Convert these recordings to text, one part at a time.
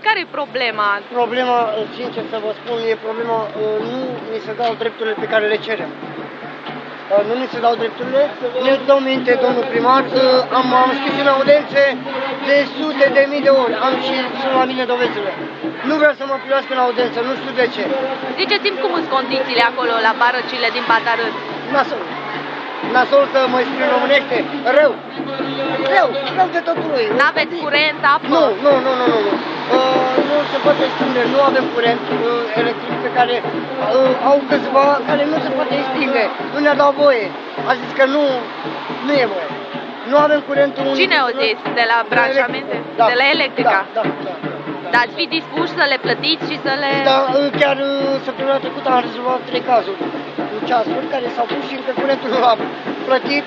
Care e problema? Problema, sincer să vă spun, e problema, nu ni se dau drepturile pe care le cerem. Nu ni se dau drepturile. Ne dau minte, domnul primar, am scris în audențe de sute de mii de ori. Am și sunt la mine dovezile. Nu vreau să mă privească în audență, nu știu de ce. Ziceți-mi cum sunt condițiile acolo la barăcile din Batarât? Nasol. Nasol să mă exprim românește, rău de totul. N-aveți curent, apă? Nu. Nu se poate extinde, nu avem curent electric pe care au câțiva care nu se poate extinde. Nu ne-a dat voie. A zis că nu e voie. Nu avem curent unic. Cine o zis? De la branșamente? Da. De la Electrica? Da. Dar ați fi dispuși să le plătiți și să le... Da, chiar săptămâna trecută am rezolvat 3 cazuri cu ceasuri care s-au pus și încă curentul nu l-a plătit.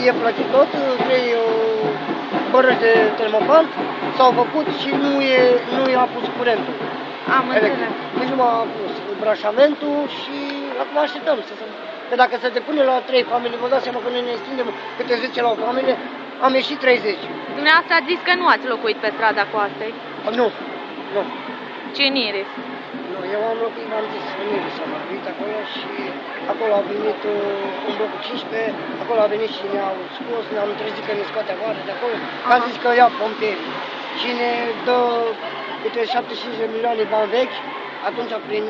E plătit tot, 3 bărăși de termopant s-au făcut și nu i-a pus curentul. Am înțeles. Deci nu m-a pus branșamentul și acum așteptăm să se... Că dacă se depune la 3 familii, vă dați seama că noi ne extindem câte 10 la o familie, am ieșit 30. Dumneavoastră ați zis că nu ați locuit pe strada Coastei? Nu. Ci în Iris? Nu, eu am locuit, v-am zis, în Iris am locuit acolo și acolo a venit în blocul 15, acolo a venit și ne-au scos, ne-am trezit că ne scoate afară de acolo, am zis că ia pompieri și ne dă câte 75 de milioane bani vechi, atunci prin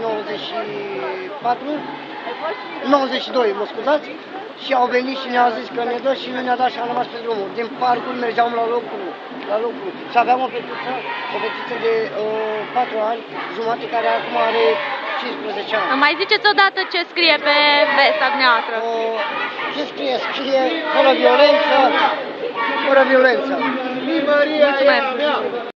92, mă scuzați, și au venit și ne-au zis că ne dă și nu ne-a dat și am rămas pe drumul. Din parcuri mergeam la locul și aveam o fetiță de 4 ani jumate care acum are 15 ani. Îmi mai ziceți odată ce scrie pe vesta dumneavoastră? Ce scrie? Scrie fără violență. Mulțumesc!